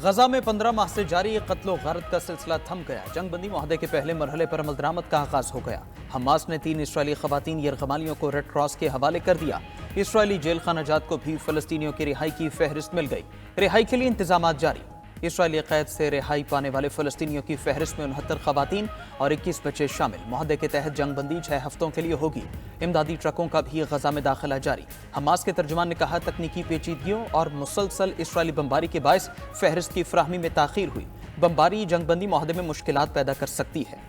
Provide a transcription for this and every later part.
غزہ میں 15 ماہ سے جاری قتل و غارت کا سلسلہ تھم گیا۔ جنگ بندی معاہدے کے پہلے مرحلے پر عمل درآمد کا آغاز ہو گیا۔ حماس نے 3 اسرائیلی خواتین یرغمالیوں کو ریڈ کراس کے حوالے کر دیا۔ اسرائیلی جیل خانہ جات کو بھی فلسطینیوں کی رہائی کی فہرست مل گئی۔ رہائی کے لیے انتظامات جاری۔ اسرائیلی قید سے رہائی پانے والے فلسطینیوں کی فہرست میں 69 خواتین اور 21 بچے شامل۔ معاہدے کے تحت جنگ بندی 6 ہفتوں کے لیے ہوگی۔ امدادی ٹرکوں کا بھی غزہ میں داخلہ جاری۔ حماس کے ترجمان نے کہا تکنیکی پیچیدگیوں اور مسلسل اسرائیلی بمباری کے باعث فہرست کی فراہمی میں تاخیر ہوئی۔ بمباری جنگ بندی معاہدے میں مشکلات پیدا کر سکتی ہے۔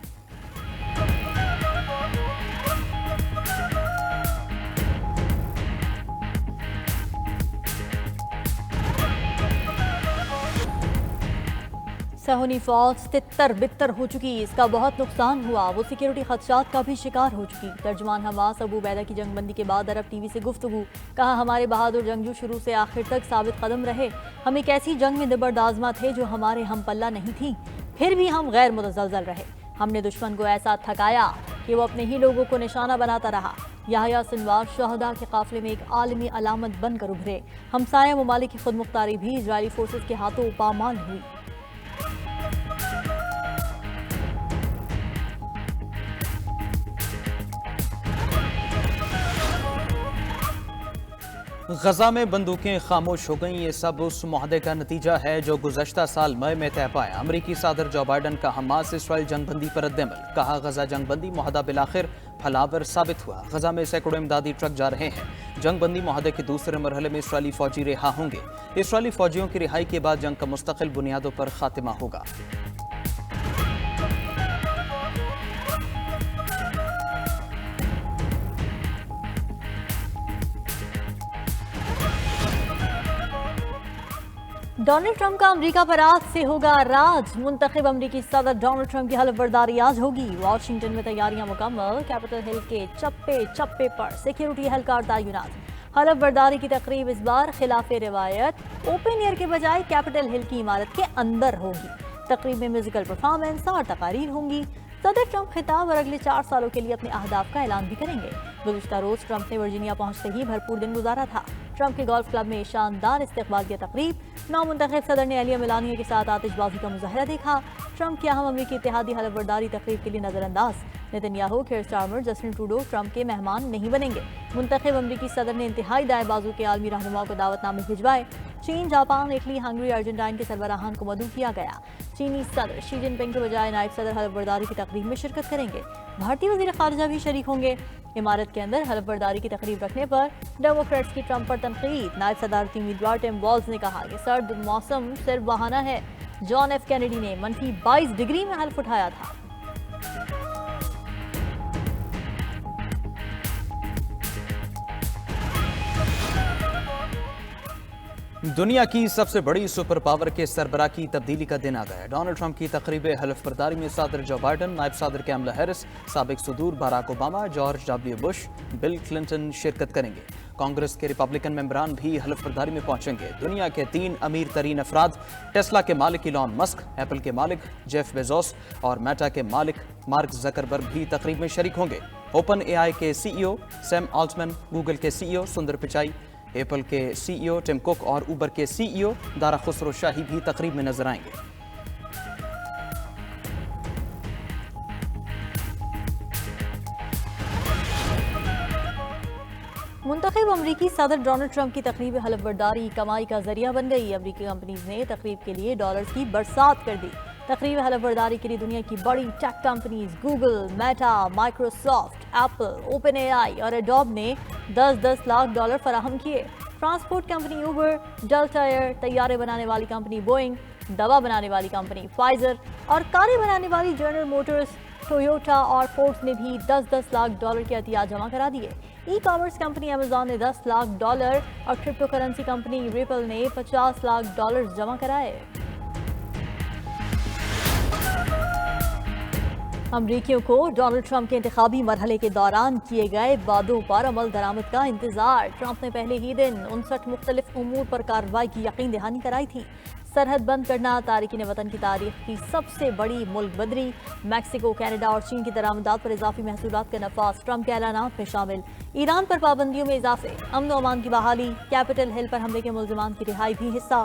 صہیونی فوج تتر بتر ہو چکی، اس کا بہت نقصان ہوا، وہ سیکیورٹی خدشات کا بھی شکار ہو چکی۔ ترجمان حماس ابو عبیدہ کی جنگ بندی کے بعد عرب ٹی وی سے گفتگو، کہا ہمارے بہادر جنگجو شروع سے آخر تک ثابت قدم رہے، ہم ایک ایسی جنگ میں زبردازمہ تھے جو ہمارے ہم پلہ نہیں تھی، پھر بھی ہم غیر متزلزل رہے، ہم نے دشمن کو ایسا تھکایا کہ وہ اپنے ہی لوگوں کو نشانہ بناتا رہا۔ یحییٰ سنوار شہداء کے قافلے میں ایک عالمی علامت بن کر ابھرے۔ ہمسایہ ممالک کی خود مختاری بھی اسرائیلی فورسز کے ہاتھوں پامال ہوئی۔ غزہ میں بندوقیں خاموش ہو گئیں، یہ سب اس معاہدے کا نتیجہ ہے جو گزشتہ سال مئی میں طے پایا۔ امریکی صدر جو بائیڈن کا حماس اسرائیل جنگ بندی پر رد عمل، کہا غزہ جنگ بندی معاہدہ بالآخر پھلاور ثابت ہوا۔ غزہ میں سینکڑوں امدادی ٹرک جا رہے ہیں۔ جنگ بندی معاہدے کے دوسرے مرحلے میں اسرائیلی فوجی رہا ہوں گے۔ اسرائیلی فوجیوں کی رہائی کے بعد جنگ کا مستقل بنیادوں پر خاتمہ ہوگا۔ ڈونلڈ ٹرمپ کا امریکہ پر آج سے ہوگا راج، منتخب امریکی صدر ڈونلڈ ٹرمپ کی حلف برداری آج ہوگی۔ واشنگٹن میں تیاریاں مکمل، کیپٹل ہل کے چپے چپے پر سیکیورٹی اہلکار تعینات۔ حلف برداری کی تقریب اس بار خلاف روایت اوپن ایئر کے بجائے کیپٹل ہل کی عمارت کے اندر ہوگی۔ تقریب میں میوزیکل پرفارمنس اور تقاریر ہوں گی۔ صدر ٹرمپ خطاب اور اگلے 4 سالوں کے لیے اپنے اہداف کا اعلان بھی کریں گے۔ گزشتہ روز ٹرمپ نے ورجینیا پہنچتے ہی بھرپور دن گزارا تھا۔ ٹرمپ کے گولف کلب میں شاندار استقبال کی تقریب، نامنتخب صدر نے اہلیہ میلانیہ کے ساتھ آتش بازی کا مظاہرہ دیکھا۔ ٹرمپ کے اہم امریکی اتحادی حلف برداری تقریب کے لیے نظر انداز۔ Netanyahu, Keir Starmer, Justin Trudeau Trump کے مہمان نہیں بنیں گے۔ منتخب امریکی صدر نے انتہائی دائیں بازو کے عالمی رہنماؤں کو دعوت نامے بھجوائے۔ چین، جاپان، اٹلی، ہنگری، ارجنٹائن کے سربراہان کو مدعو کیا گیا۔ چینی صدر شی جن پنگ کے بجائے نائب صدر حلف برداری کی تقریب میں شرکت کریں گے۔ بھارتی وزیر خارجہ بھی شریک ہوں گے۔ عمارت کے اندر حلف برداری کی تقریب رکھنے پر ڈیموکریٹس کی ٹرمپ پر تنقید۔ نائب صدارتی امیدوار ٹم والز نے کہا کہ سرد موسم صرف بہانہ ہے۔ جان ایف کینیڈی نے -22 ڈگری میں حلف اٹھایا تھا۔ دنیا کی سب سے بڑی سپر پاور کے سربراہ کی تبدیلی کا دن آ گیا۔ ڈونلڈ ٹرمپ کی تقریب حلف برداری میں صدر جو بائیڈن، نائب صدر کیملا ہیرس، سابق صدور Barack Obama, George W Bush, Bill Clinton شرکت کریں گے۔ کانگریس کے ریپبلکن ممبران بھی حلف برداری میں پہنچیں گے۔ دنیا کے 3 امیر ترین افراد، ٹیسلا کے مالک ایلون مسک، ایپل کے مالک جیف بیزوس اور میٹا کے مالک مارک زکربرگ بھی تقریب میں شریک ہوں گے۔ اوپن اے آئی کے سی ای او سیم آلٹمن، گوگل کے سی ای او سندر پچائی، ایپل کے سی ای او ٹم کوک اور اوبر کے سی ای او دارا خسرو شاہی بھی تقریب میں نظر آئیں گے۔ منتخب امریکی صدر ڈونلڈ ٹرمپ کی تقریب حلف برداری کمائی کا ذریعہ بن گئی۔ امریکی کمپنیز نے تقریب کے لیے ڈالرز کی برسات کر دی۔ تقریب حلف برداری کے لیے دنیا کی بڑی tech companies Google, Meta, Microsoft, Apple, OpenAI اور ایڈوب نے $10 لاکھ فراہم کیے۔ Transport company Uber, Delta Air, طیارے بنانے والی کمپنی بوئنگ، دوا بنانے والی کمپنی فائزر اور کاریں بنانے والی جنرل موٹرز، ٹویوٹا اور فورڈز نے بھی $10 لاکھ کے عطیات جمع کرا دیے۔ ای کامرس کمپنی امیزون نے $10 لاکھ اور کرپٹو کرنسی کمپنی ریپل نے $50 لاکھ جمع کرائے۔ امریکیوں کو ڈونلڈ ٹرمپ کے انتخابی مرحلے کے دوران کیے گئے وعدوں پر عمل درآمد کا انتظار۔ ٹرمپ نے پہلے ہی دن 59 مختلف امور پر کارروائی کی یقین دہانی کرائی تھی۔ سرحد بند کرنا، تارکین وطن کی تاریخ کی سب سے بڑی ملک بدری، میکسیکو، کینیڈا اور چین کی درآمدات پر اضافی محصولات کا نفاذ ٹرمپ کے اعلانات میں شامل۔ ایران پر پابندیوں میں اضافے، امن و امان کی بحالی، کیپٹل ہل پر حملے کے ملزمان کی رہائی بھی حصہ۔